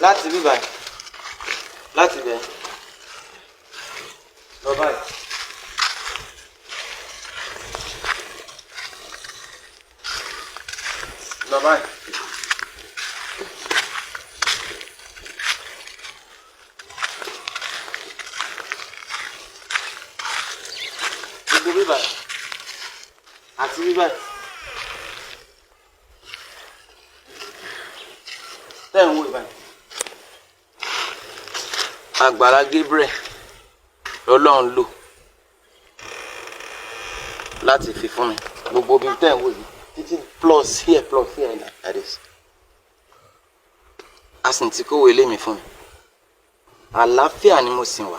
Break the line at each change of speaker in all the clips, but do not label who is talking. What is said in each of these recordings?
láti bí báyìí láti bẹ̀ lọ báyìí. Lọ báyìí. Gbogbo bí báyìí àti bí báyìí. Tẹ́ ń wò báyìí. Àgbàlá Gabriel lọ́lọ́run lò láti fi fún mi gbogbo bí tẹ́ ń wò yìí títí plus here like this. A sì ti kówó ilé mi fún mi. Àlàáfíà ni mo sìn wá.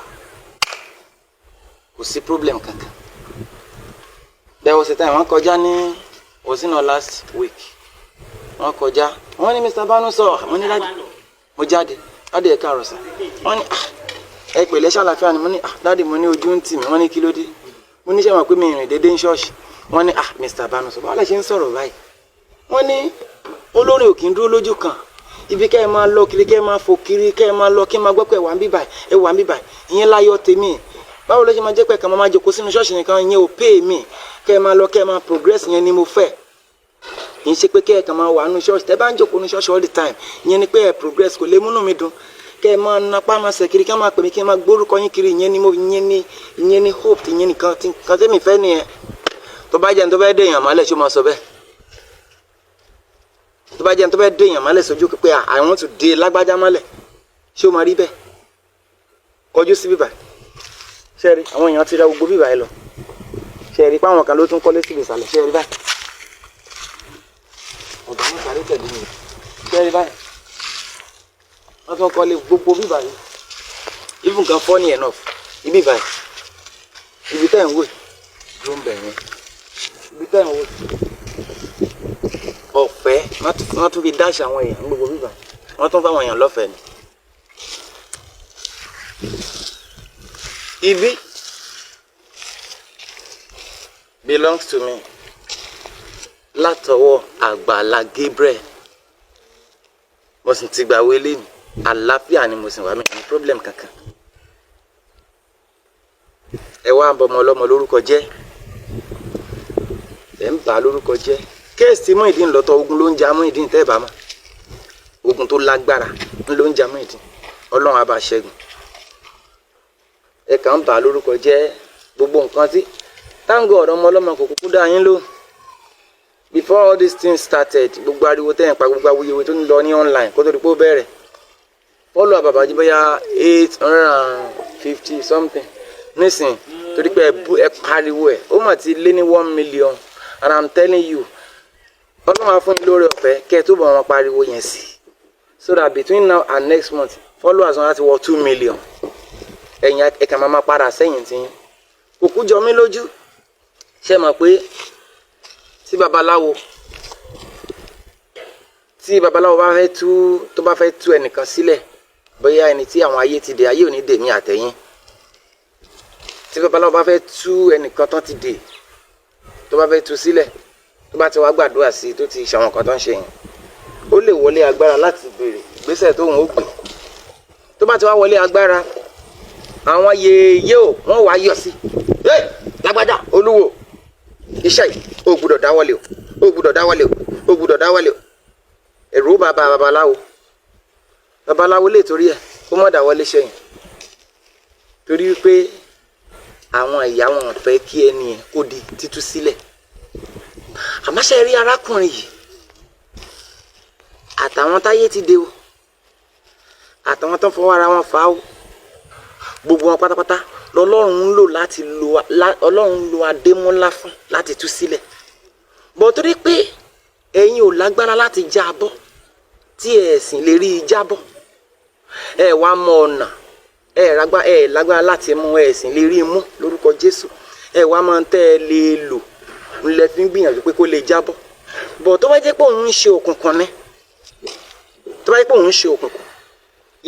Kò sí problem kankan. There was a time wọ́n kọjá ní was it not last week? Wọ́n kọjá. Wọ́n ní Mr. Banu sọ, wọ́n ní láti mo jáde. Láti ẹ̀ka àròsà. Wọ́n ní ẹ pẹ̀lẹ́ ṣàlàáfíà ni mo ní dáàdì mo ní ojú ń tì mí. Wọ́n ní kí ló dé? Mo ní ṣé wọn pé mi rìn dédé ní ṣọ́ọ̀ṣì. Wọ́n ní Mr. Banu sọ báwo lẹ ṣe ń sọ̀rọ̀ báyìí. Wọ́n ní olórin ò kì í dúró lójú kan. Ibi kẹ́ ẹ máa lọ kiri kẹ́ ẹ máa fò kiri kẹ́ ẹ máa lọ kí ẹ máa gbọ́ pé ẹ wà ń bí báyìí ìyẹn láyọ̀ tèmi. Báwo ló ṣe máa jẹ́ pé ẹ̀ka máa jókòó sínú ṣọ́ọ̀ṣì nìkan ìyẹn ò pay mi. Kẹ́ ẹ máa lọ kẹ́ ẹ máa progress yẹn ni mo fẹ́. Kì í ṣe pé kẹ́ ẹ kàn máa wà nínú ṣọ́ọ̀ṣì tẹ́ bá ń jókòó nínú ṣọ́ọ̀ṣì all the time ìyẹn ni pé ẹ progress kò lè múnú mi dùn. Kẹ́ ẹ máa napá máa ṣe kiri kẹ́ ẹ máa pè mí kí ẹ máa gbórúkọ yín kiri ìyẹn ni hope ìyẹn nìkan tẹ́mi fẹ́ nìyẹn. Tó bá jẹ́ ní tó bá dé èèyàn mọ́lẹ̀ ṣó máa sọ bẹ́ẹ̀. Tó bá jẹ́ ní tó bá dé èèyàn mọ́lẹ̀ sójú pé I want to dé lágbájá mọ́lẹ̀ ṣó máa rí bẹ́ẹ̀. Kọjú sí bíbà. Ṣé rí àwọn èèyàn ti ra gbogbo bíbà yìí lọ. Ṣé rí pé àwọn kan ló tún kọ́lé síbi ìsàlẹ̀ ṣé rí báyìí. Ọ̀dọ́ mi sáré tẹ̀lé mi. Ṣé rí báyìí. Wọ́n tún kọ́lé gbogbo bíbà yìí. Even kan funny enough ibi báyìí. Ibi tẹ́ ń wò ló ń bẹ̀ yẹn. Ibi tẹ́ ń wò ọ̀fẹ́ wọ́n tún fi dáṣà àwọn èèyàn gbogbo bíbà. Wọ́n tún fáwọn èèyàn lọ́fẹ̀ẹ́ ni. Ibi belongs to me látọwọ́ Àgbàlá Gabriel. Mo sì ti gbà wọlé mi àlàáfíà ni mo sì wà mí ní problem kankan. Ẹ wá ń bọ ọmọ ọlọ́mọ lórúkọ jẹ́ ẹ ń bà lórúkọ jẹ́ kéèsì Muyideen lọ́tọ̀ ogun ló ń jà Muyideen tẹ́ ẹ bá mọ̀ ogun tó lágbára ló ń jà Muyideen Ọlọ́run á bá ṣẹ́gun. Ẹ kàn ń bà lórúkọ jẹ́ gbogbo nǹkan tí thank God ọmọ ọlọ́mọ kò kúkú dá yín lóhùn. Before all these things started gbogbo ariwo tẹ́yìn pa gbogbo awuyewuye tó ń lọ ní online kó tó di pé ó bẹ̀rẹ̀ follow Baba Jí bóyá 850 something nísìn torí pé ẹ pariwo ẹ ó mà ti lé ní 1 million and I'm telling you Ọlọ́run á fún yín lórí ọ̀fẹ́ kẹ́ ẹ tó bọ̀ wọn pariwo yẹn sí so that between now and next month followers wọn láti wọ 2 million ẹ̀yin ẹ̀ka máa padà sẹ́yìn tí yín kòkú jọ mí lójú ṣe mọ̀ pé tí babaláwo bá fẹ́ tó bá fẹ́ tú ẹnìkan sílẹ̀ bóyá ẹni tí àwọn ayé ti dè ayé ò ní dè mí àtẹ̀yìn tí babaláwo bá fẹ́ tú ẹnìkan tán ti dè tó bá fẹ́ tú sílẹ̀ tó bá ti wá gbàdúrà sí tó ti ṣàwọn kan tó ń ṣe yẹn ó lè wọlé agbára láti béèrè ìgbésẹ̀ tóun ó gbé tó bá ti wá wọlé agbára àwọn yèèyé ò wọ́n wá yọ sí lágbájá olúwo iṣẹ́ yìí ó gbúdọ̀ dáwọ́lé o ẹ̀rù bàbá babaláwo lè torí ẹ̀ kó mọ̀ dáwọ́lé sẹ́yìn torí pé àwọn ìyá wọn fẹ́ kí ẹni ẹ̀ kó di títú sílẹ̀ àmọ́ ṣe rí arákùnrin yìí àtàwọn táyé ti dé o àtàwọn tó ń fọwọ́ ara wọn fà á o gbogbo wọn pátápátá lọ́lọ́run ń lò Ọlọ́run ń lo Adémọ́lá fún láti tú sílẹ̀ bọ̀ torí pé ẹ̀yin ò lágbára láti jábọ́ tí ẹ̀sìn lè rí i jábọ́ ẹ wá mọ ọ̀nà ẹ lágbára láti mú ẹ̀sìn lè rí i mú lórúkọ Jésù ẹ wá máa ń tẹ́ ẹ lè lò ńlẹ̀ fi ń gbìyànjú pé kó lè jábọ́ bọ̀ tó bá jẹ́ pé òun ń ṣe òkùnkùn ni tó bá jẹ́ pé òun ń ṣe òkùnkùn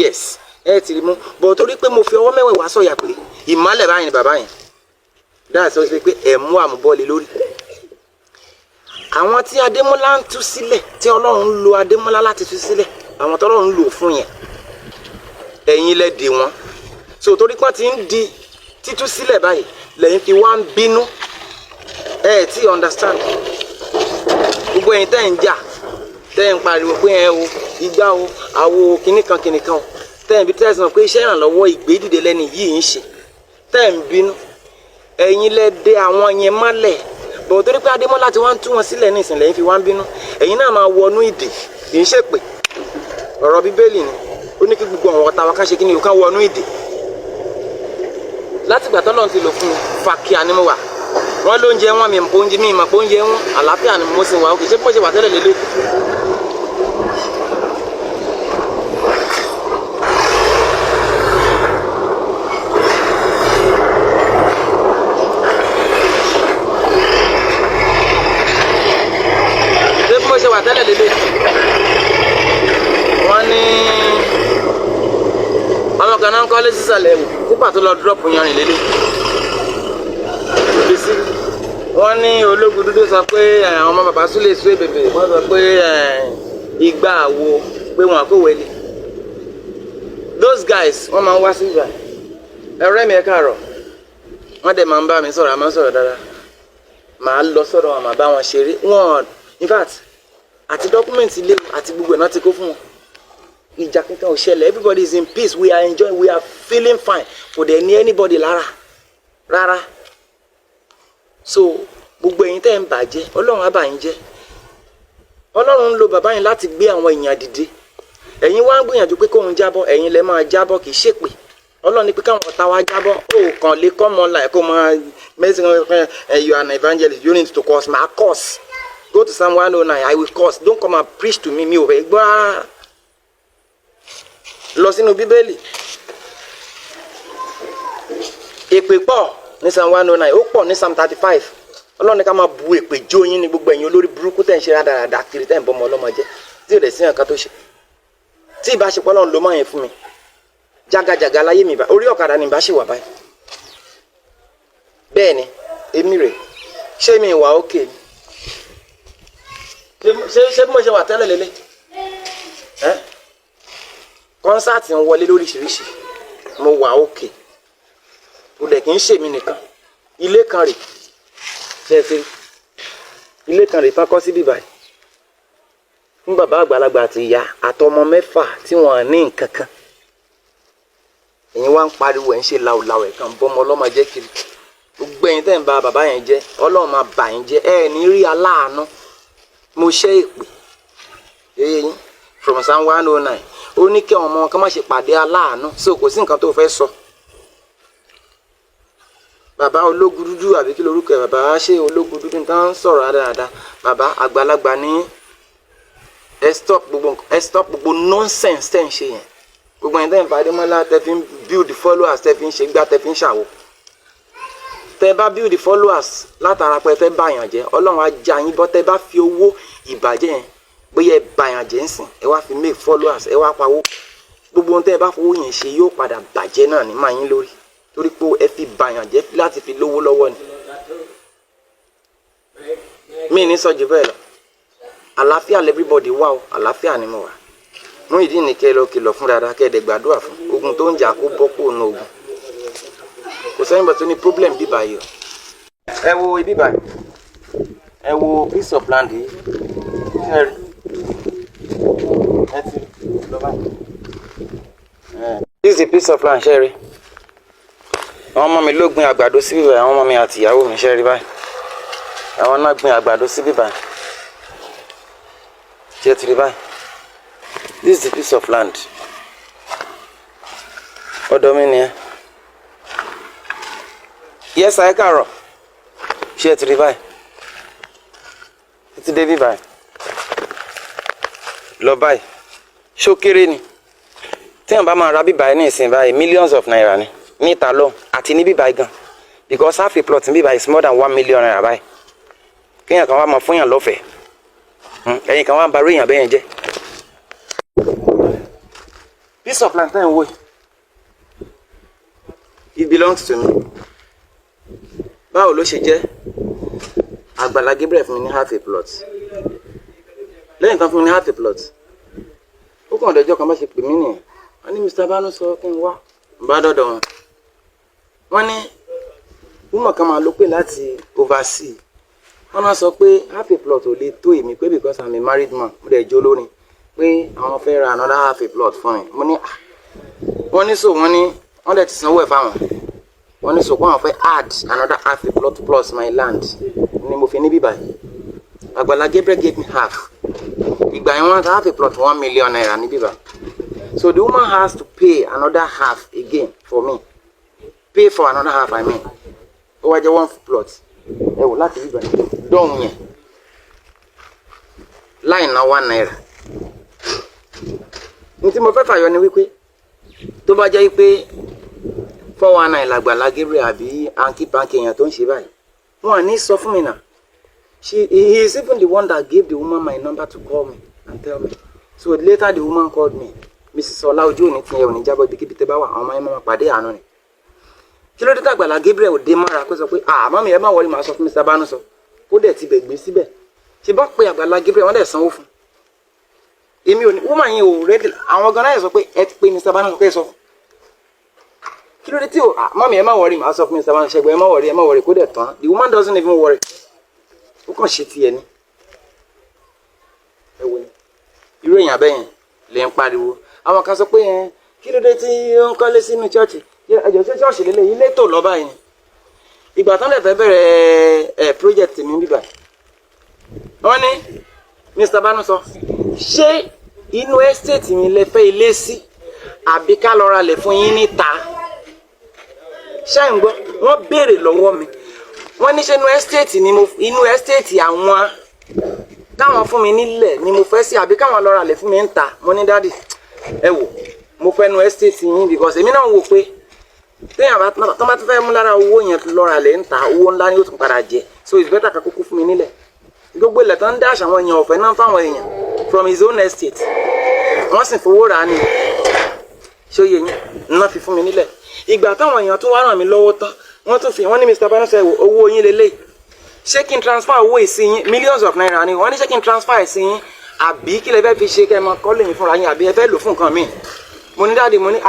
yes ẹ ti rí mú bọ̀ torí pé mo fi ọwọ́ mẹ́wẹ̀ẹ́ wá sọ̀yà pé ìmálẹ̀ báyìí ni bàbá yẹn dáa sọ pé ẹ̀ mú àmúbọ́ọ̀lì lórí àwọn tí Adémọ́lá ń tú sílẹ̀ tí Ọlọ́run ń lo Adémọ́lá láti tú sílẹ̀ àwọn tọ́lọ́run ń lò fún yẹn ẹ̀yin lẹ dè wọ́n so torí pọ́n ti ń di títú sílẹ̀ báyìí lẹ́yìn fi wá ń bínú tí understand gbogbo ẹ̀yin tẹ́ ń jà tẹ́ ń pariwo pé ẹ o igbá o àwo kìnnìkan o tẹ́ ń bi tẹ́ ń sọ pé iṣẹ́ ìrànlọ́wọ́ ìgbédìde lẹ́ni yìí ń ṣe tẹ́ ń bínú ẹ̀yin lẹ dè àwọn yẹn mọ́lẹ̀ bọ̀ torí pé Adémọ́lá ti wá ń tú wọn sílẹ̀ ní ìsìn lẹ́yìn fi wá ń bínú ẹ̀yin náà máa wọnú ìdè kì í ṣèpè ọ̀rọ̀ Bíbélì ni ó ní kí gbogbo àwọn ọ̀tá wa ká ṣe kí ni o ká wọnú ìdè látìgbà tọ́lọ́run ti lò fún mi fàkíà ni mo wà wọ́n ló ń jẹ wọ́n mi mọ̀ oúnjẹ mi mọ̀ oúnjẹ wọn àlàáfíà ni mo sì wà òkè ṣé bó ṣe wà tẹ́lẹ̀ lélẹ̀. ṣé bó ṣe wà tẹ́lẹ̀ lélẹ̀ wọ́n ní àwọn kan náà ń kọ́lé sísàlẹ̀ ẹ̀wò nígbà tó lọ dúrọ́pù yanrìn lélẹ̀ wọ́n ní ológun dúdú sọ pé àwọn ọmọ bàbá Súlè Súwé bèbè wọ́n sọ pé igbá àwo pé wọn kò wẹlé those guys wọ́n máa ń wá sí ìgbà ẹ̀rọ mi ẹ̀ káàárọ̀ wọ́n dẹ̀ máa ń bá mi sọ̀rọ̀ àmọ́ sọ̀rọ̀ dáadáa màá lọ sọ̀rọ̀ wọn màá bá wọn ṣeré wọn in fact àti dọ́kúmẹ̀ntì ilé àti gbogbo ẹ̀ náà ti kó fún wọn ìjà kankan ò ṣẹlẹ̀ everybody is in peace we are enjoying we are feeling fine kò dẹ̀ ní anybody lára rárá so gbogbo ẹ̀yin tẹ́ ń bàjẹ́ Ọlọ́run á bá yín jẹ́ Ọlọ́run ń lo bàbá yín láti gbé àwọn èèyàn dìde ẹ̀yin wá ń gbìyànjú pé kóun jábọ́ ẹ̀yin lẹ máa jábọ́ kì í ṣèpè Ọlọ́run ní pé káwọn ọ̀tá wa jábọ́ ó kàn lè kọ́ mọ́ láì kó máa mẹ́sìn you are an evangelist you need to curse my curse go to Psalm 109 I will curse don't come and preach to me mi ò fẹ́ gbọ́ rárá lọ sínú Bíbélì èpè pọ̀ ní Psalm 109 ó pọ̀ ní Psalm 35 Ọlọ́run ní ká máa bu èpè jó yín ní gbogbo ẹ̀yin olórí burúkú tẹ̀ ń ṣe rádaràdà kiri tẹ̀ ń bọ́ ọmọ ọlọ́mọ jẹ́ tí ò lè sí nǹkan tó ṣe tí ìbáṣepọ̀ Ọlọ́run ló máa yẹn fún mi jágajàga láyé mi orí ọ̀kadà ni ìbá ṣe wà báyìí bẹ́ẹ̀ ni èmi rè ṣé mi wà ókè ṣé bí mo ṣe wà tẹ́lẹ̀ lélẹ̀ kọ́nsáàtì ń wọlé lóríṣiríṣi mo wà ókè ó dẹ̀ kì í ṣèmi nìkan ilé kan rè ṣẹ́ẹ̀ṣẹ́ ilé kan rè fákọ́ sí bíbáyìí fún bàbá àgbàlagbà àti ìyá àtọmọ mẹ́fà tí wọ́n ní nǹkan kan ẹ̀yin wá ń pariwo ẹ̀ ń ṣe làwùlàwù ẹ̀ kan bọ́mọ ọlọ́mọ jẹ́ kiri gbogbo ẹ̀yin tẹ́ ń ba bàbá yẹn jẹ́ Ọlọ́run máa bà yín jẹ́ ẹ̀ ní rí aláàánú mo ṣẹ́ èpè yín from Psalm 109 ó ní kí ọmọ kan má ṣe pàdé aláàánú so kò sí nǹkan tó fẹ́ sọ. Bàbá ológun dúdú àbí kí lorúkọ ẹ̀ bàbá ṣé ológun dúdú nǹkan ń sọ̀rọ̀ dáadáa bàbá àgbàlagbà ní ẹ stop gbogbo nonsense tẹ́ ń ṣe yẹn gbogbo ẹ̀yin tẹ́ ń fa Adémọ́lá tẹ́ fi ń build followers tẹ́ fi ń ṣe gbá tẹ́ fi ń ṣàwò tẹ́ bá build followers látara pé tẹ́ báyàn jẹ́ Ọlọ́run á já yín bọ́ tẹ́ bá fi owó ìbàjẹ́ yẹn bóyá ẹ báyàn jẹ́ ń sìn ẹ wá fi make followers ẹ wá pawó gbogbo ohun tẹ́ ẹ bá fowó yẹn ṣe yóò padà bàjẹ́ náà ní máa yín lórí torí pé ẹ fi báyàn jẹ́ láti fi lówó lọ́wọ́ ni mí ní sọ́jú bẹ́ẹ̀ lọ àlàáfíà everybody wà o àlàáfíà ni mo wà mú ìdí nìkẹ́ lọ kìlọ̀ fún dáadáa kẹ́ ẹ̀ dẹ̀ gbàdúrà fún ogun tó ń jà kó bọ́ kó nu ogun kò sẹ́yìn bọ̀ tó ní problem bíbá yìí o. ẹ wo ibi báyìí ẹ wo piece of land yìí ṣe rí ẹ ti lọ báyìí this is a piece of land ṣe rí àwọn ọmọ mi ló gbin àgbàdo síbí báyìí àwọn ọmọ mi àti ìyàwó mi ṣe rí báyìí àwọn náà gbin àgbàdo síbí báyìí ṣe ti rí báyìí this is a piece of land ọ̀dọ̀ mi nìyẹn yes I káàárọ̀ ṣe ti rí báyìí títí dé bí báyìí lọ báyìí ṣó kéré ni tí wọn bá máa ra bíbáyìí ní ìsìn báyìí millions of naira ni níta lọ àti ní bíbáyìí gan because half a plot ní bíbáyìí is more than 1 million naira báyìí kéèyàn kan wá máa fún yàn lọ́fẹ̀ẹ́ ẹ̀yin kan wá ń ba orí èèyàn bẹ́yẹn jẹ́ piece of land ten wo it belongs to me báwo ló ṣe jẹ́ Àgbàlá Gabriel fún mi ní half a plot lẹ́yìn tán fún mi ní half a plot ó kàn dẹjọ́ kan bá ṣe pè mí nìyẹn wọ́n ní Mr. Banu sọ kí n wá bá dọ́dọ̀ wọn. Wọ́n ní woman kan máa ló pè láti oversee. Wọ́n máa sọ pé half a plot ò lè tó èmi pé because I'm a married man mo dẹ̀ jó lórin pé àwọn fẹ́ ra another half a plot fún mi. Mo ní wọ́n ní so wọ́n dẹ̀ ti sanwó ẹ̀ fáwọn. Wọ́n ní so pé àwọn fẹ́ add another half a plot plus my land ni mo fi ní bíbá yìí. Agbala Gabriel gave me half. Ìgbà yẹn wọ́n ta half a plot 1 million naira ní bíbá. So the woman has to pay another half again for me. Pay for another half, I mean. Ó wá jẹ́ 1 plot. Ẹ wò láti bíbá yìí. Dọ́hùn yẹn. Láì ná 1 naira. Ní tí mo fẹ́ fàyọ ni wípé tó bá jẹ́ wípé 419 l'Agbala Gabriel àbí hanky panky èèyàn tó ń ṣe báyìí. Wọ́n ní sọ fún mi náà. He is even the one that gave the woman my number to call me and tell me. So later the woman called me. Mrs. Ọlá ojú òní ti yẹ òní jábọ̀ ibikíbi tẹ́ bá wà àwọn ọmọ yẹn máa pàdé àánú ni. Kí ló dé t'Agbala Gabriel ò dé mọ́ra kó sọ pé mọ́mí ẹ má wọlé màá sọ fún Mr. Banu sọ. Ó dẹ̀ ti bẹ̀ gbé síbẹ̀. Ṣé bá pé Agbala Gabriel wọ́n dẹ̀ sanwó fún. Èmi ò ní woman yẹn ò ready àwọn gan náà sọ pé ẹ ti pé Mr. Banu sọ pé ẹ sọ. Kí ló dé tí mọ́mí ẹ má wọlé màá sọ fún Mr. Banu ṣẹ́gun ẹ má wọlé kó dẹ̀ tán. The woman doesn't even worry. Ó kàn ṣe tiẹ̀ ni. Ẹ wo ni irú èèyàn bẹ́yẹn lè ń pariwo. Àwọn kan sọ pé kí ló dé tí ó ń kọ́lé sínú chọ́ọ̀chì ẹjọ́ sí chọ́ọ̀chì lélẹ̀ ilé tó lọ báyìí ni. Ìgbà tán lè fẹ́ bẹ̀rẹ̀ project mi bíbà. Wọ́n ní Mr. Banu sọ ṣé inú estate mi lè fẹ́ ilé sí àbí ká lọ ra lẹ̀ fún yín níta. Ṣé ń gbọ́ wọ́n béèrè lọ́wọ́ mi. Wọ́n ní ṣé inú estate àwọn káwọn fún mi nílẹ̀ ni mo fẹ́ sí àbí káwọn lọ ra lẹ̀ fún mi níta. Mo ní dádì ẹ wò mo fẹ́ nu estate yín because èmi náà wò pé téèyàn bá tó bá ti fẹ́ mú lára owó yẹn lọ ra lẹ̀ níta owó ńlá ni ó tún padà jẹ so it's better ká kúkú fún mi nílẹ̀. Gbogbo ilẹ̀ tó ń dáṣà àwọn èèyàn ọ̀fẹ́ náà fáwọn èèyàn from his own estate wọ́n sì fowó rà á ni ṣó yẹ yín ná fi fún mi nílẹ̀. Ìgbà táwọn èèyàn tún wá ràn mí lọ́wọ́ tán wọ́n ní Mr. Banu sọ owó yín lélẹ̀ ṣé kí n transfer owó ìsìn yín millions of naira ni wọ́n ní ṣé kí n transfer ìsìn yín àbí kí lè fẹ́ fi ṣe kẹ́ ẹ mọ kọ́lé yín fúnra yín àbí ẹ fẹ́ lò fún nǹkan míì. Mo ní dáàdi mo ní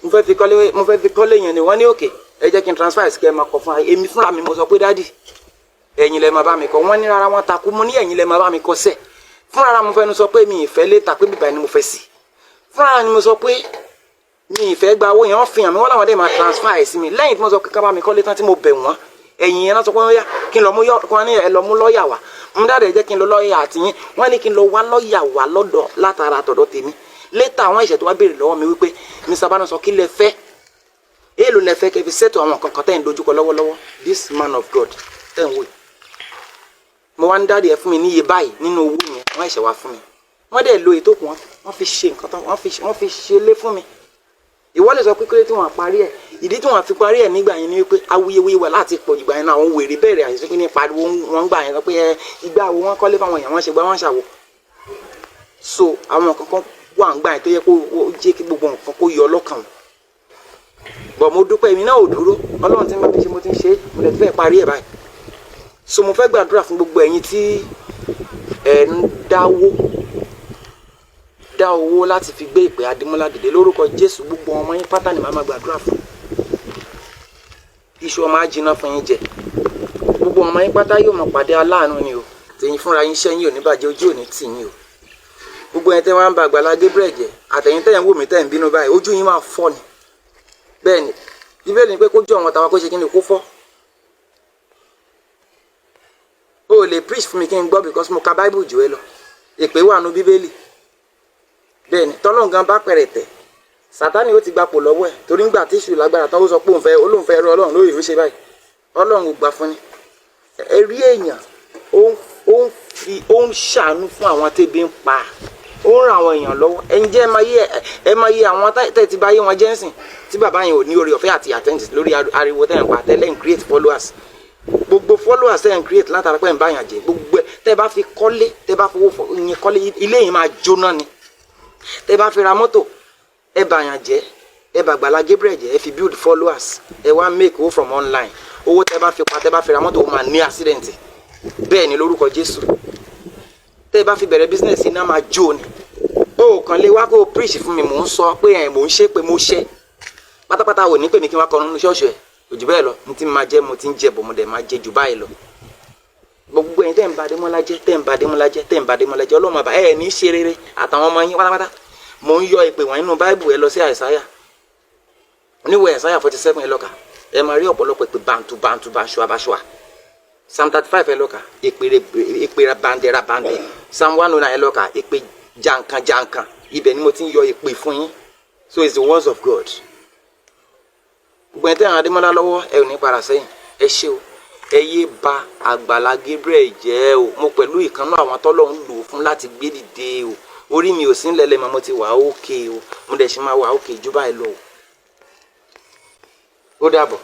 mo fẹ́ fi kọ́lé yẹn ni wọ́n ní òkè ẹ jẹ́ kí n transfer ìsìn kẹ́ ẹ mọ kọ́ fúnra yín. Èmi fúnra mi mo sọ pé dáàdi ẹ̀yin lẹ máa bá mi kọ́ wọ́n ní rárá wọ́n takú mo ní ẹ̀yin lẹ máa bá mi kọ́ sẹ́ fúnra mo fẹ́ nu sọ pé mi ìfẹ́ létà pé bíbá ni mo fẹ́ sí fúnra ni mo sọ pé mi ìfẹ́ gba owó yẹn wọ́n fi hàn mí wọ́n làwọn dẹ̀ máa transfer ẹ̀ sí mi lẹ́yìn tí mo sọ pé ká bá mi kọ́lé tán tí mo bẹ̀ wọ́n ẹ̀yìn yẹn náà sọ pé wọ́n yá kí n lọ mú lọ́ọ̀yà wá mo dáadé jẹ́ kí n lọ lọ́ọ̀yà àtìyín wọ́n ní kí n lọ wá lọ́ọ̀yà wá lọ́dọ̀ látara àtọ̀dọ̀ tèmi létà àwọn ìṣẹ̀ tó wá béèrè lọ́wọ́ mi wípé Mr. Banu sọ kí lẹ fẹ́ èèlò lẹ fẹ́ kẹ́ fi ṣètò àwọn kankan tẹ́ ń dojúkọ lọ́wọ́lọ́wọ́ this man of God tẹ́ ń wò mo wá ń dáadé ẹ fún mi níye báyìí nínú owó yẹn wọ́n ìṣẹ̀ wá fún mi wọ́n dẹ̀ lo ètò kan wọ́n fi ṣe nǹkan tán wọ́n fi ṣe lé fún mi ìwọ lè sọ pé kéré tí wọ́n parí ẹ̀ ìdí tí wọ́n fi parí ẹ̀ nígbà yẹn ni wípé awuyewuye wà láti pọ̀ ìgbà yẹn náà àwọn wèrè bẹ̀rẹ̀ àṣìṣe pé ní pariwo wọn gbà yẹn sọ pé ìgbà wo wọ́n kọ́lé fáwọn èèyàn wọ́n ṣe gbá wọ́n ṣàwò so àwọn kankan wà ń gbà yẹn tó yẹ kó jẹ́ kí gbogbo nǹkan kó yọ ọlọ́kàn bọ̀ mo dúpẹ́ èmi náà ò dúró Ọlọ́run tí mo ti ṣe mo ti ń ṣe mo lè fẹ́ parí ẹ̀ báyìí so mo fẹ́ gbàdúrà fún gbogbo ẹ̀yin tí ẹ̀ ń dá owó láti fi gbé ìpè Adémọ́lá dìde lórúkọ Jésù gbogbo ọmọ yín pátá ni màá máa gbàdúrà fún iṣu ọmọ ajiná fún yín jẹ gbogbo ọmọ yín pátá yóò máa pàdé aláàánú ni o tẹ̀yin fúnra yín iṣẹ́ yín ò ní bàjẹ́ ojú ò ní tì yín o gbogbo ẹ̀yin tẹ́ wá ń ba Agbala Gabriel jẹ́ àtẹ̀yin tẹ́yin wò mí tẹ́yin bínú báyìí ojú yín máa fọ́ ni bẹ́ẹ̀ ni Bíbélì ni pé kó jọ àwọn tàwa kó ṣe kí ni kó fọ́ o lè preach fún mi kí n gbọ́ because mo ka Bible jù ẹ lọ èpè wà nú Bíbélì bẹ́ẹ̀ni tọ́lọ́n gan bá pẹ̀rẹ̀ tẹ̀ Sátánì ó ti gbapò lọ́wọ́ ẹ̀ torí ńgbà tí ìṣù lágbára tán ó sọ pé olóhùn fẹ́ rú Ọlọ́run lórí ìfúnṣe báyìí Ọlọ́run ò gbà fún ni ẹ̀rí èèyàn ó ń ṣàánú fún àwọn tẹ́bi ń pa ó ń ran àwọn èèyàn lọ́wọ́ ẹ̀yin jẹ́ ẹ máa yẹ àwọn tẹ́ ti bá yé wọn jẹ́sìn tí bàbá yẹn ò ní oore ọ̀fẹ́ àti àtẹ́ǹtì lórí ariwo tẹ́ ń pa tẹ́lẹ̀ ń create followers gbogbo followers tẹ́ ń create látara pé ń bá yàn jẹ gbogbo tẹ́ bá fi kọ́lé tẹ́ bá fowó yẹn kọ́lé ilé yẹn máa jóná ni tẹ́ bá fi ra mọ́tò ẹ bá yàn jẹ́ ẹ bá Agbala Gabriel jẹ́ ẹ fi build followers ẹ wá make owó from online owó tẹ́ bá fi pa tẹ́ bá fi ra mọ́tò ó máa ní accident bẹ́ẹ̀ ni lórúkọ Jésù tẹ́ bá fi bẹ̀rẹ̀ business iná máa jó ni o kàn lè wá kó o preach fún mi mò ń sọ pé mò ń ṣe pé mo ṣe pátápátá ò ní pè mí kí n wá kọrin nínú ṣọ́ọ̀ṣì ẹ̀ òjò bẹ́ẹ̀ lọ ní tí máa jẹ́ mo ti ń jẹ bò mo dẹ̀ máa jẹ jù báyìí lọ gbogbo ẹ̀yin tẹ́ ń ba Adémọ́lá jẹ́ tẹ́ ń ba Adémọ́lá jẹ́ tẹ́ ń ba Adémọ́lá jẹ́ ọlọ́mọ àbá ẹ̀ ní ṣe rere àtàwọn ọmọ yín pátápátá mò ń yọ ìpè wọ̀nyí nínú báìbù ẹ lọ sí àìsáyà níwèé àìsáyà 47 ẹ lọ́ka ẹ máa rí ọ̀pọ̀lọpọ̀ ìpè bàǹtù bàǹtù bàṣùà bàṣùà Psalm 35 ẹ lọ́ka ìpè bàǹdẹ̀ra bàǹdẹ̀ Psalm 109 ẹ lọ́ka ìpè jàǹkàn jàǹkàn ibẹ̀ ni mo ti ń yọ ìpè fún yín so it's the words of God gbogbo ẹ̀ tẹ́ àwọn Adémọ́lá lọ́wọ́ ẹ ò ní para sẹ́yìn ẹ ṣé o ẹ yé ba Àgbàlá Gabriel jẹ́ o mo pẹ̀lú ìkànnà àwọn tọ́lọ́run lò fún láti gbé dìde o orí mi ò sí ńlẹ̀lẹ̀ mọ́ mo ti wà ókè o mo dẹ̀ ṣe máa wà ókè jù báyìí lọ o ó dàbọ̀.